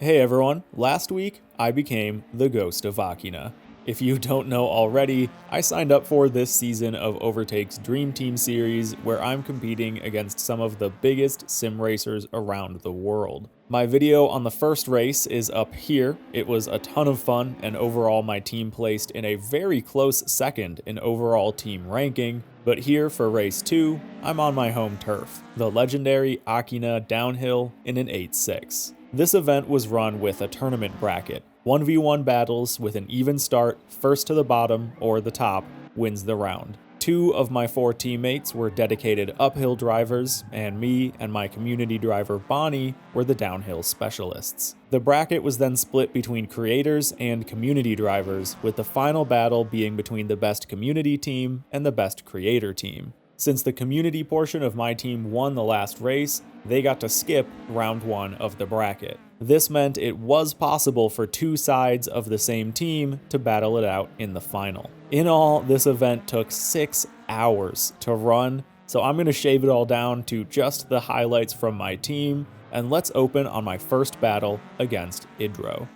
Hey everyone, last week I became the Ghost of Akina. If you don't know already, I signed up for this season of Overtake's Dream Team series where I'm competing against some of the biggest sim racers around the world. My video on the first race is up here. It was a ton of fun, and overall my team placed in a very close second in overall team ranking. But here for race 2, I'm on my home turf, the legendary Akina downhill in an 8.6. This event was run with a tournament bracket. 1v1 battles with an even start, first to the bottom or the top wins the round. 2 of my 4 teammates were dedicated uphill drivers, and me and my community driver Bonnie were the downhill specialists. The bracket was then split between creators and community drivers, with the final battle being between the best community team and the best creator team. Since the community portion of my team won the last race, they got to skip round 1 of the bracket. This meant it was possible for 2 sides of the same team to battle it out in the final. In all, this event took 6 hours to run, so I'm going to shave it all down to just the highlights from my team, and let's open on my first battle against Idro.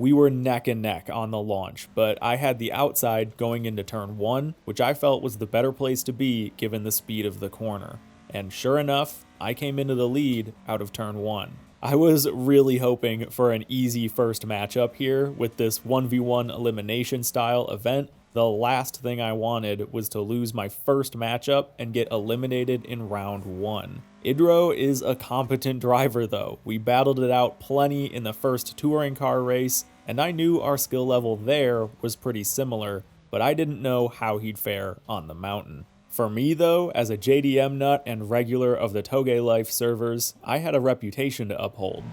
We were neck and neck on the launch, but I had the outside going into turn 1, which I felt was the better place to be given the speed of the corner. And sure enough, I came into the lead out of turn 1. I was really hoping for an easy first matchup here with this 1v1 elimination style event. The last thing I wanted was to lose my first matchup and get eliminated in round 1. Idro is a competent driver though. We battled it out plenty in the first touring car race, and I knew our skill level there was pretty similar, but I didn't know how he'd fare on the mountain. For me though, as a JDM nut and regular of the Touge Life servers, I had a reputation to uphold.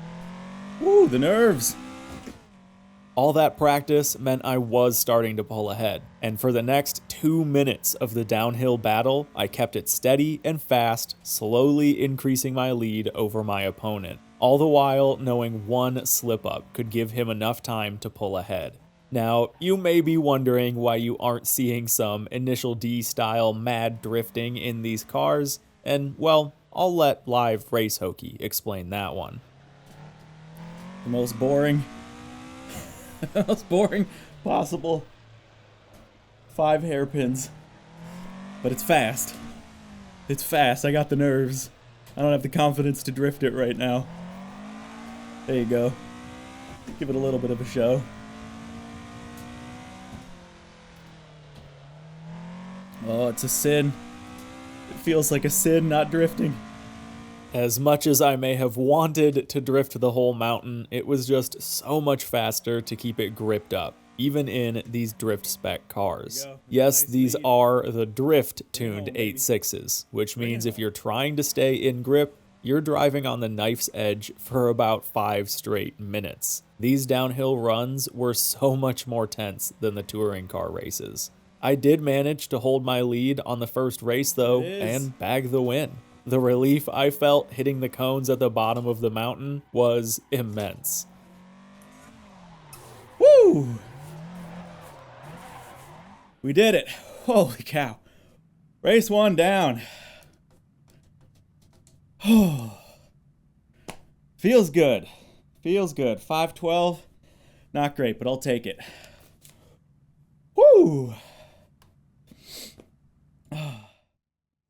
Woo, the nerves! All that practice meant I was starting to pull ahead, and for the next 2 minutes of the downhill battle, I kept it steady and fast, slowly increasing my lead over my opponent, all the while knowing one slip-up could give him enough time to pull ahead. Now, you may be wondering why you aren't seeing some Initial D-style mad drifting in these cars, and well, I'll let live Race Hokey explain that one. The most boring possible 5 hairpins. But it's fast. It's fast. I got the nerves. I don't have the confidence to drift it right now. There you go. Give it a little bit of a show. Oh, it's a sin. It feels like a sin not drifting. As much as I may have wanted to drift the whole mountain, it was just so much faster to keep it gripped up, even in these drift spec cars. Yes, these are the drift-tuned 8.6s, which means if you're trying to stay in grip, you're driving on the knife's edge for about 5 straight minutes. These downhill runs were so much more tense than the touring car races. I did manage to hold my lead on the first race though, and bag the win. The relief I felt hitting the cones at the bottom of the mountain was immense. Woo! We did it. Holy cow. Race 1 down. Oh. Feels good. Feels good. 5:12. Not great, but I'll take it. Woo!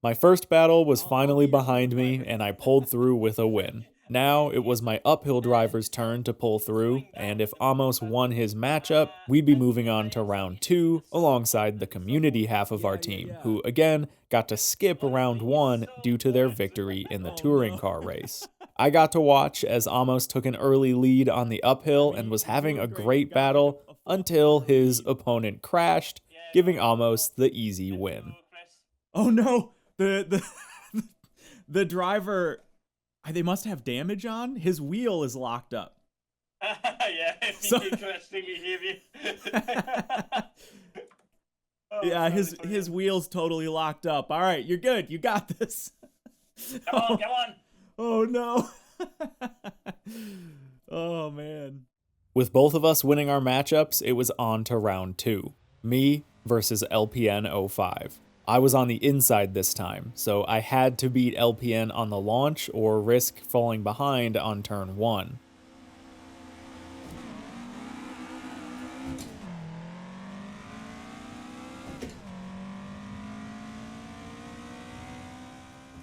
My first battle was finally behind me, and I pulled through with a win. Now it was my uphill driver's turn to pull through, and if Amos won his matchup, we'd be moving on to round 2 alongside the community half of our team, who again got to skip round 1 due to their victory in the touring car race. I got to watch as Amos took an early lead on the uphill and was having a great battle until his opponent crashed, giving Amos the easy win. Oh no! The driver, they must have damage on. His wheel is locked up. Yeah, interesting behavior. Yeah, his wheel's totally locked up. All right, you're good. You got this. Come on. Oh no. Oh man. With both of us winning our matchups, it was on to round 2. Me versus LPN 05. I was on the inside this time, so I had to beat LPN on the launch or risk falling behind on turn 1.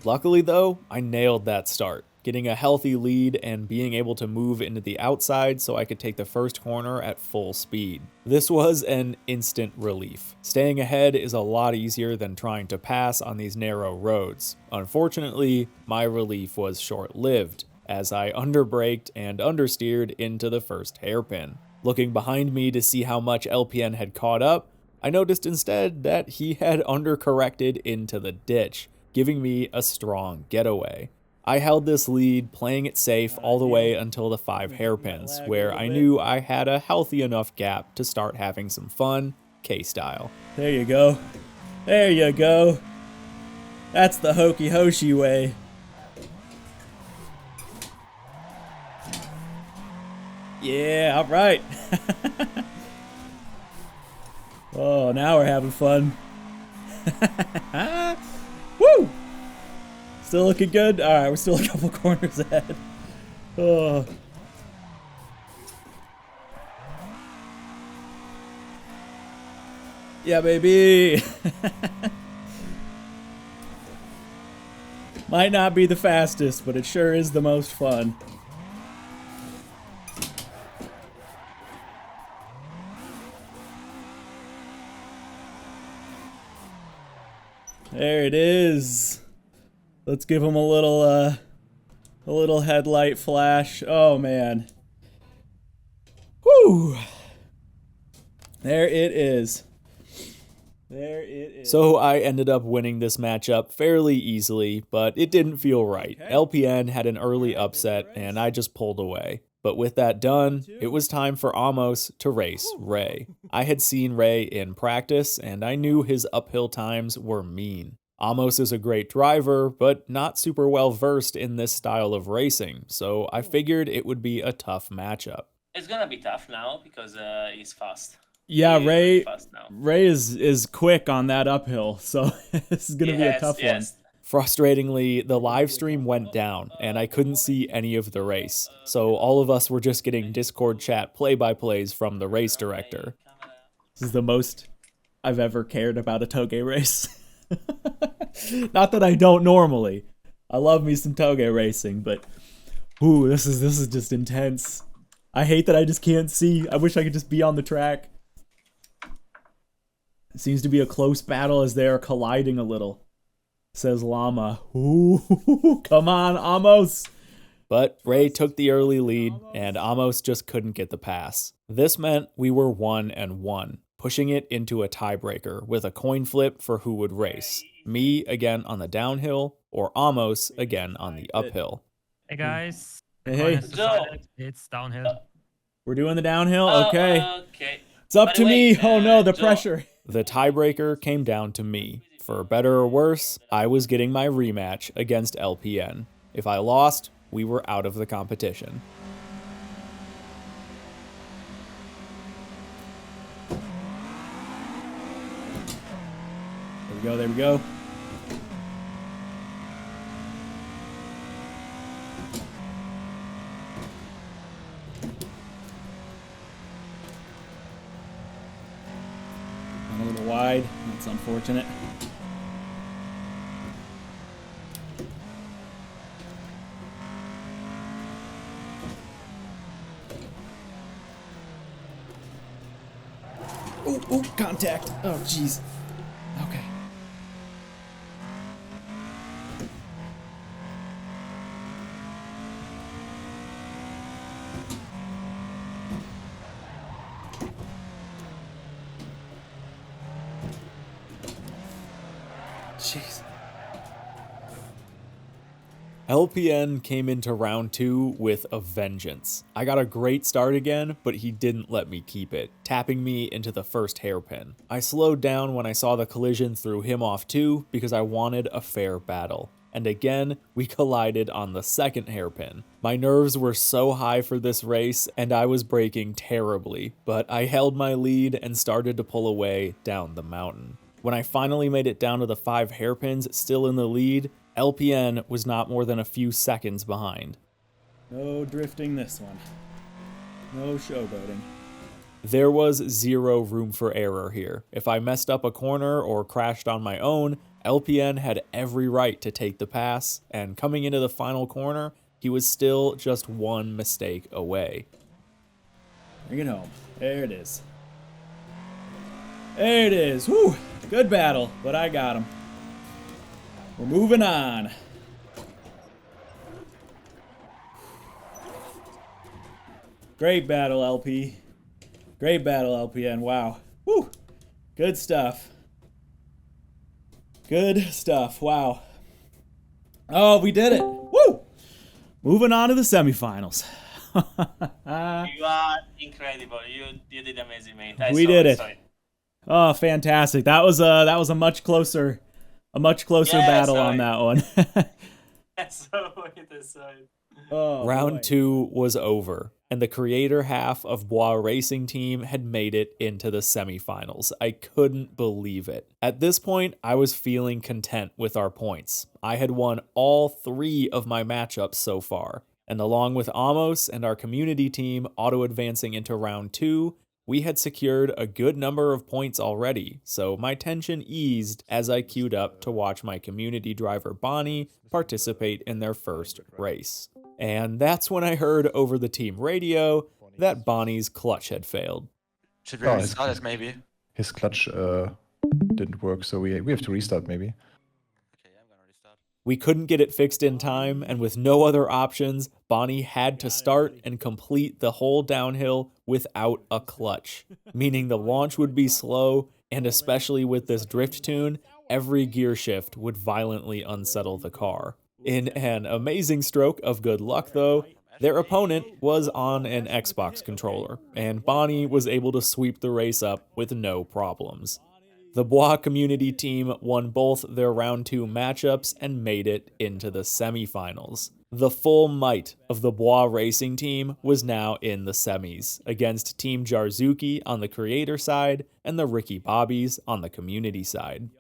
Luckily though, I nailed that start, getting a healthy lead and being able to move into the outside so I could take the first corner at full speed. This was an instant relief. Staying ahead is a lot easier than trying to pass on these narrow roads. Unfortunately, my relief was short-lived, as I underbraked and understeered into the first hairpin. Looking behind me to see how much LPN had caught up, I noticed instead that he had undercorrected into the ditch, giving me a strong getaway. I held this lead, playing it safe all the way until the 5 hairpins, where I knew I had a healthy enough gap to start having some fun, K-style. There you go. There you go. That's the Hokey Hoshi way. Yeah, all right. Oh, now we're having fun. Woo! Still looking good? Alright, we're still a couple corners ahead. Oh. Yeah, baby! Might not be the fastest, but it sure is the most fun. There it is. Let's give him a little headlight flash. Oh man. Whew. There it is. There it is. So I ended up winning this matchup fairly easily, but it didn't feel right. Okay. LPN had an early upset and I just pulled away. But with that done, it was time for Amos to race Ray. I had seen Ray in practice and I knew his uphill times were mean. Amos is a great driver, but not super well versed in this style of racing, so I figured it would be a tough matchup. It's gonna be tough now because he's fast. Yeah, He's Ray. really fast now. Ray is quick on that uphill, so this is gonna be a tough one. Frustratingly, the live stream went down and I couldn't see any of the race, so all of us were just getting Discord chat play-by-plays from the race director. This is the most I've ever cared about a Touge race. Not that I don't normally. I love me some Touge racing, but ooh, this is just intense. I hate that I just can't see. I wish I could just be on the track. It seems to be a close battle as they are colliding a little, says Llama. Ooh, come on, Amos. But Ray took the early lead, and Amos just couldn't get the pass. This meant we were 1-1, pushing it into a tiebreaker with a coin flip for who would race. Me again on the downhill, or Amos again on the uphill. Hey guys. Hey, It's downhill. we're doing the downhill? Okay. Okay. It's up By to the way, me. Oh no, the Joe. pressure. The tiebreaker came down to me. For better or worse, I was getting my rematch against LPN. If I lost, we were out of the competition. There we go, there we go. Went a little wide. That's unfortunate. Ooh, contact. Oh, jeez. Okay. Jeez. LPN came into round 2 with a vengeance. I got a great start again, but he didn't let me keep it, tapping me into the first hairpin. I slowed down when I saw the collision threw him off too, because I wanted a fair battle. and again, we collided on the second hairpin. My nerves were so high for this race, and I was braking terribly, but I held my lead and started to pull away down the mountain. When I finally made it down to the 5 hairpins still in the lead, LPN was not more than a few seconds behind. No drifting this one. No showboating. There was zero room for error here. If I messed up a corner or crashed on my own, LPN had every right to take the pass, and coming into the final corner, he was still just one mistake away. Bring it home. There it is. There it is. Whew. Good battle, but I got him. We're moving on. Great battle, LP. Great battle, LPN. Wow. Woo. Good stuff. Good stuff. Wow. Oh, we did it. Woo. Moving on to the semifinals. You are incredible. You did amazing, mate. We did it. Oh, fantastic. That was a much closer battle on that one. Oh, Round boy. 2 was over, and the creator half of Bwoah Racing team had made it into the semifinals. I couldn't believe it. At this point, I was feeling content with our points. I had won all 3 of my matchups so far, and along with Amos and our community team auto-advancing into round 2, we had secured a good number of points already, so my tension eased as I queued up to watch my community driver Bonnie participate in their first race. And that's when I heard over the team radio that Bonnie's clutch had failed. Should we restart it maybe? His clutch didn't work, so we have to restart maybe. Okay, I'm gonna restart. We couldn't get it fixed in time, and with no other options, Bonnie had to start and complete the whole downhill without a clutch, meaning the launch would be slow, and especially with this drift tune, every gear shift would violently unsettle the car. In an amazing stroke of good luck, though, their opponent was on an Xbox controller, and Bonnie was able to sweep the race up with no problems. The Bwoah community team won both their round 2 matchups and made it into the semifinals. The full might of the Bwoah Racing team was now in the semis, against Team Jarzuki on the creator side and the Ricky Bobbies on the community side.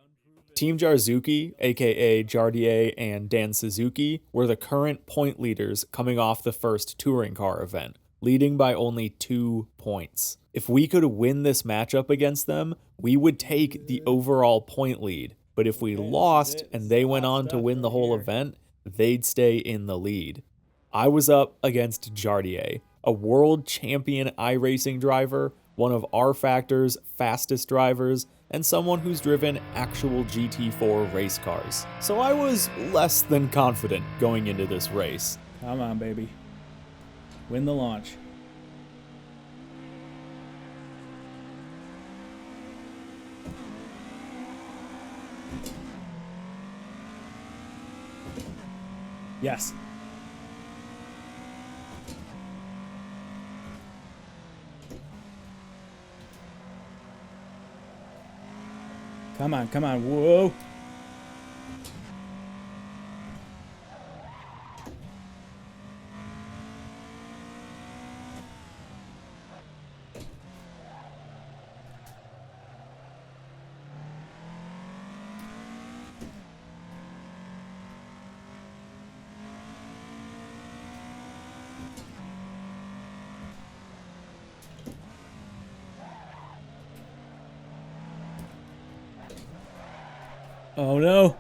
Team Jarzuki, aka Jardier and Dan Suzuki, were the current point leaders coming off the first touring car event, leading by only 2 points. If we could win this matchup against them, we would take the overall point lead, but if we lost and they went on to win the whole event, they'd stay in the lead. I was up against Jardier, a world champion iRacing driver, one of R Factor's fastest drivers, and someone who's driven actual GT4 race cars. So I was less than confident going into this race. Come on, baby. Win the launch. Yes. Come on, come on. Whoa. Oh no.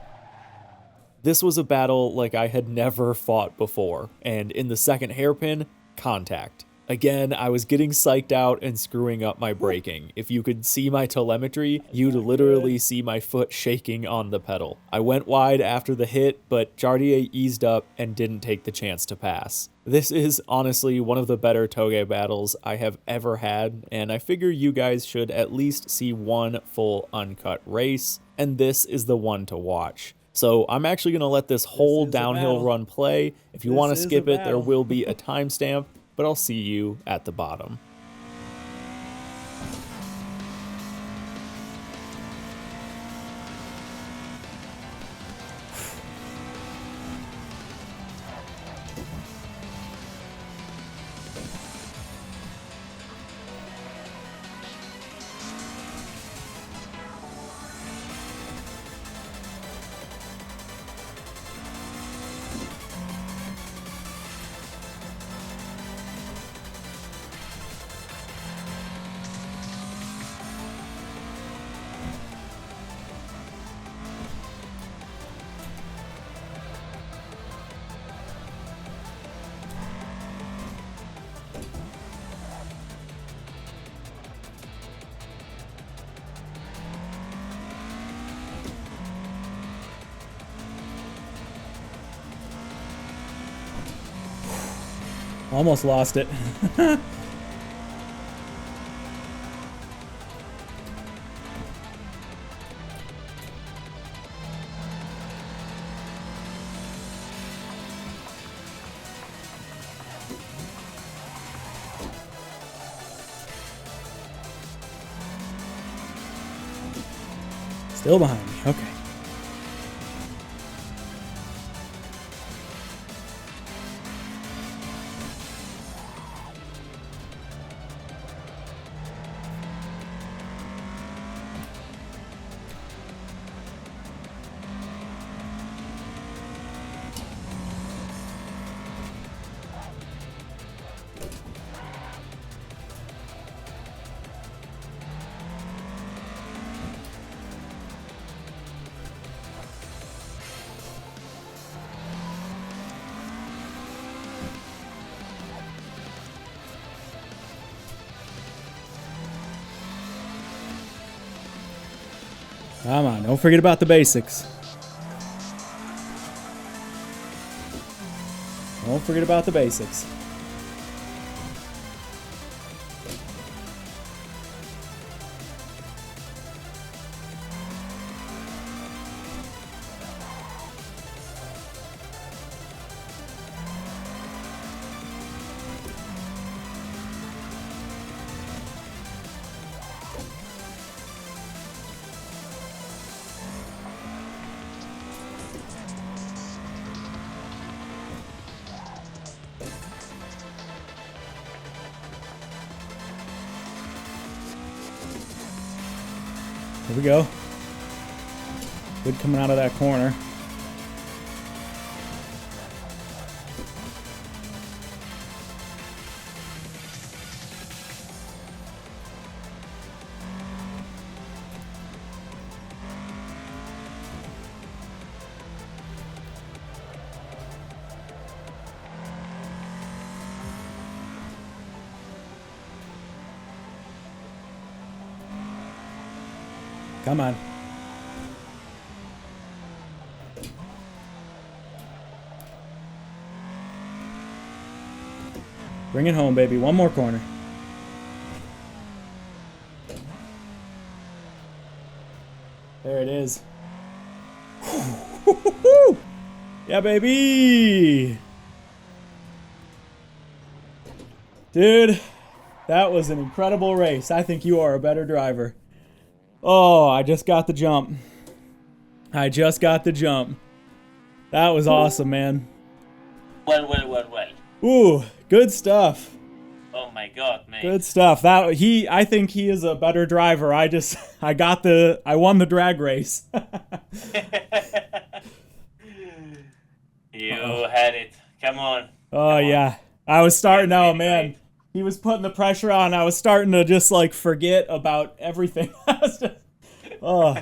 This was a battle like I had never fought before, and in the second hairpin, contact. Again, I was getting psyched out and screwing up my braking. If you could see my telemetry, you'd literally see my foot shaking on the pedal. I went wide after the hit, but Jardier eased up and didn't take the chance to pass. This is honestly one of the better Touge battles I have ever had, and I figure you guys should at least see one full uncut race, and this is the one to watch. So I'm actually going to let this whole downhill run play. If you want to skip it, there will be a timestamp, but I'll see you at the bottom. Almost lost it. Still behind me. Okay. Come on, don't forget about the basics. Don't forget about the basics. Here we go. Good coming out of that corner. Come on. Bring it home, baby. One more corner. There it is. Yeah, baby. Dude, that was an incredible race. I think you are a better driver. Oh, I just got the jump. I just got the jump. That was awesome, man. Well. Ooh, good stuff. Oh my god, man. Good stuff. I think he is a better driver. I won the drag race. You had it. Come on. Oh yeah. I was starting man. Right. He was putting the pressure on. I was starting to just like forget about everything. Oh,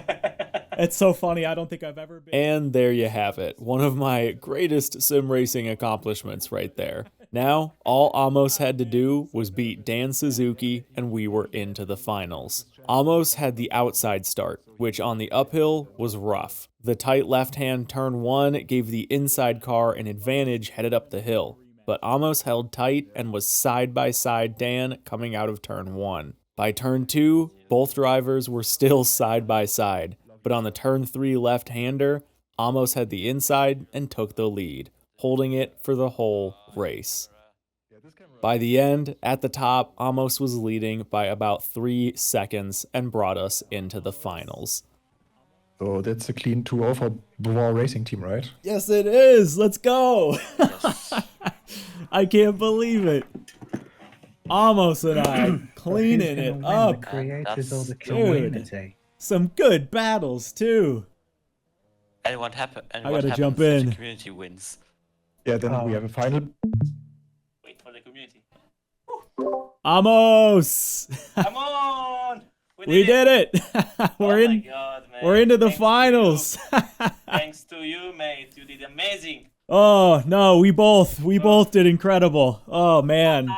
it's so funny. I don't think I've ever been. And there you have it. One of my greatest sim racing accomplishments right there. Now, all Amos had to do was beat Dan Suzuki, and we were into the finals. Amos had the outside start, which on the uphill was rough. The tight left-hand turn 1 gave the inside car an advantage headed up the hill, but Amos held tight and was side-by-side Dan coming out of turn 1. By turn 2, both drivers were still side-by-side, but on the turn 3 left-hander, Amos had the inside and took the lead, holding it for the whole race. By the end, at the top, Amos was leading by about 3 seconds and brought us into the finals. So that's a clean 2-0 for Bwoah Racing team, right? Yes, it is. Let's go. I can't believe it. Amos and I cleaning it up. The creators or the Dude, community? some good battles too. And what happens? I What gotta happens jump if in. the community wins? Yeah, then we have a final. Wait for the community. Amos. Come on! We did it. We're my god, man. We're into the Thanks finals. Thanks to you, mate. You did amazing. Oh no, we both did incredible. Oh man.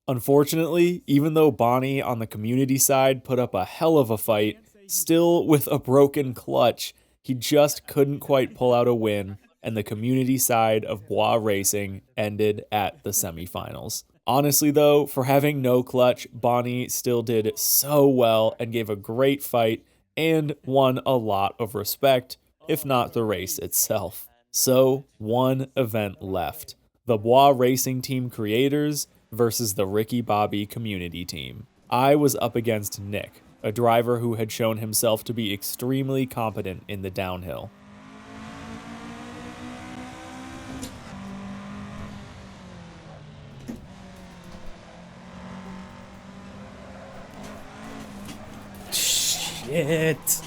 Unfortunately, even though Bonnie on the community side put up a hell of a fight, still with a broken clutch, he just couldn't quite pull out a win, and the community side of Bwoah Racing ended at the semifinals. Honestly though, for having no clutch, Bonnie still did so well and gave a great fight and won a lot of respect, if not the race itself. So, one event left. The Bwoah Racing Team creators versus the Ricky Bobby community team. I was up against Nick, a driver who had shown himself to be extremely competent in the downhill. Shit.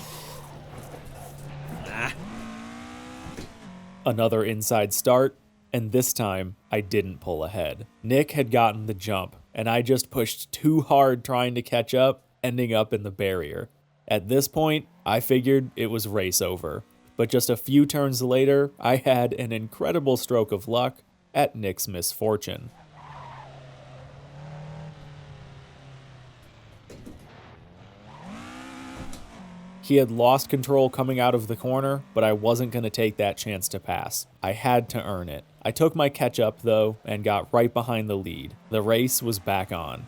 Another inside start, and this time I didn't pull ahead. Nick had gotten the jump, and I just pushed too hard trying to catch up, ending up in the barrier. At this point, I figured it was race over, but just a few turns later, I had an incredible stroke of luck at Nick's misfortune. He had lost control coming out of the corner, but I wasn't going to take that chance to pass. I had to earn it. I took my catch up though and got right behind the lead. The race was back on.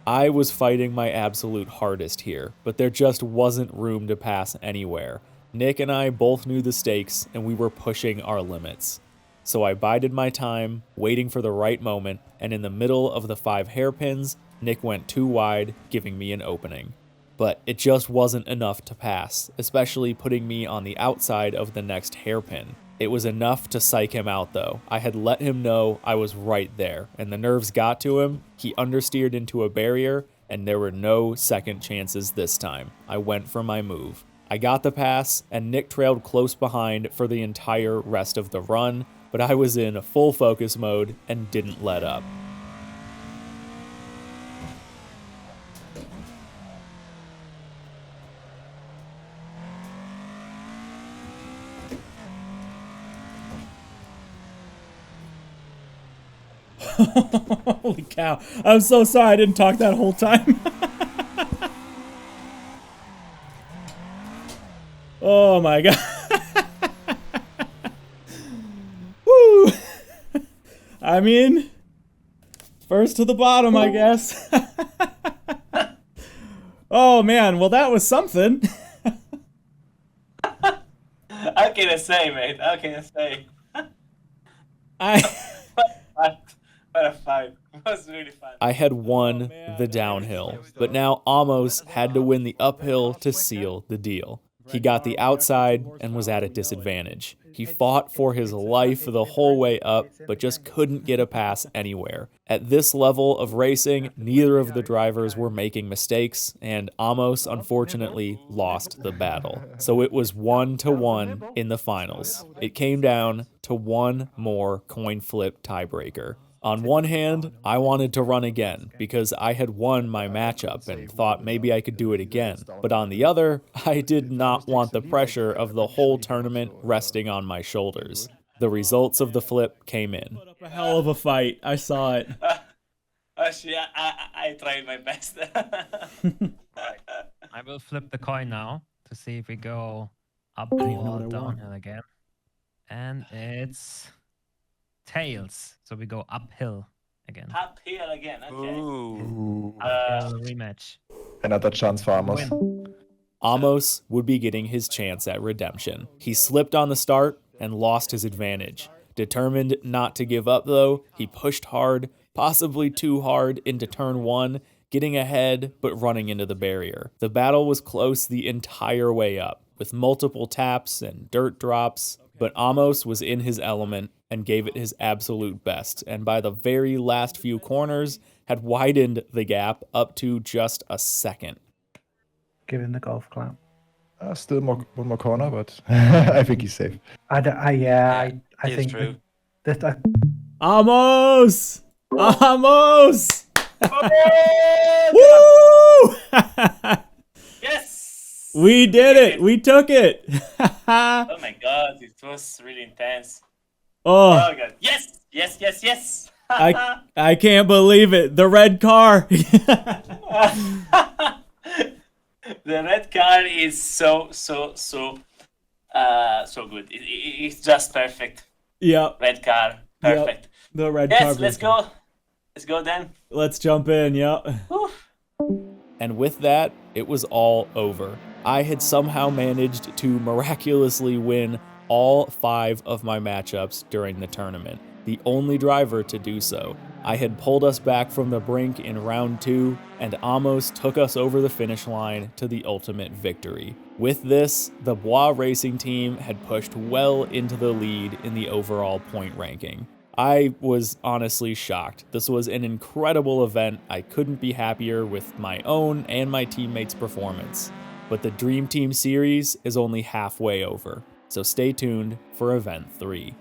I was fighting my absolute hardest here, but there just wasn't room to pass anywhere. Nick and I both knew the stakes and we were pushing our limits. So I bided my time, waiting for the right moment, and in the middle of the 5 hairpins, Nick went too wide, giving me an opening. But it just wasn't enough to pass, especially putting me on the outside of the next hairpin. It was enough to psych him out though. I had let him know I was right there, and the nerves got to him. He understeered into a barrier, and there were no second chances this time. I went for my move. I got the pass, and Nick trailed close behind for the entire rest of the run, but I was in full focus mode and didn't let up. Holy cow. I'm so sorry I didn't talk that whole time. Oh my god. Woo. I mean, first to the bottom, I guess. Oh man, well that was something. How can I say, mate? How can I say? What a fight. It was really fun. I had won the downhill, but now Amos had to win the uphill to seal the deal. He got the outside and was at a disadvantage. He fought for his life the whole way up, but just couldn't get a pass anywhere. At this level of racing, neither of the drivers were making mistakes, and Amos unfortunately lost the battle. So it was 1-1 in the finals. It came down to one more coin flip tiebreaker. On one hand, I wanted to run again because I had won my matchup and thought maybe I could do it again. But on the other, I did not want the pressure of the whole tournament resting on my shoulders. The results of the flip came in. Put up a hell of a fight. I saw it. Actually, I tried my best. I will flip the coin now to see if we go uphill or downhill again. And it's tails. So we go uphill again. Uphill again, okay. Ooh. Uphill rematch. Another chance for Amos. Win. Amos would be getting his chance at redemption. He slipped on the start and lost his advantage. Determined not to give up though, he pushed hard, possibly too hard, into turn 1, getting ahead but running into the barrier. The battle was close the entire way up, with multiple taps and dirt drops, but Amos was in his element and gave it his absolute best, and by the very last few corners, had widened the gap up to just a second. Give him the golf clap. Still one more corner, but I think he's safe. I It's think true. that Amos! Amos! Oh, Woo! yes! We did it! We took it! Oh my god, it was really intense. Oh, Oh god. Yes! Yes, yes, yes! I can't believe it. The red car. The red car is so So good. It's just perfect. Yep. Red car, Yep. perfect. The red Yes, carpet. let's go. Let's go then. Let's jump in. Yep. Whew. And with that, it was all over. I had somehow managed to miraculously win all 5 of my matchups during the tournament, the only driver to do so. I had pulled us back from the brink in round 2 and almost took us over the finish line to the ultimate victory. With this, the Bwoah Racing team had pushed well into the lead in the overall point ranking. I was honestly shocked. This was an incredible event. I couldn't be happier with my own and my teammates' performance. But the Dream Team series is only halfway over, so stay tuned for Event 3.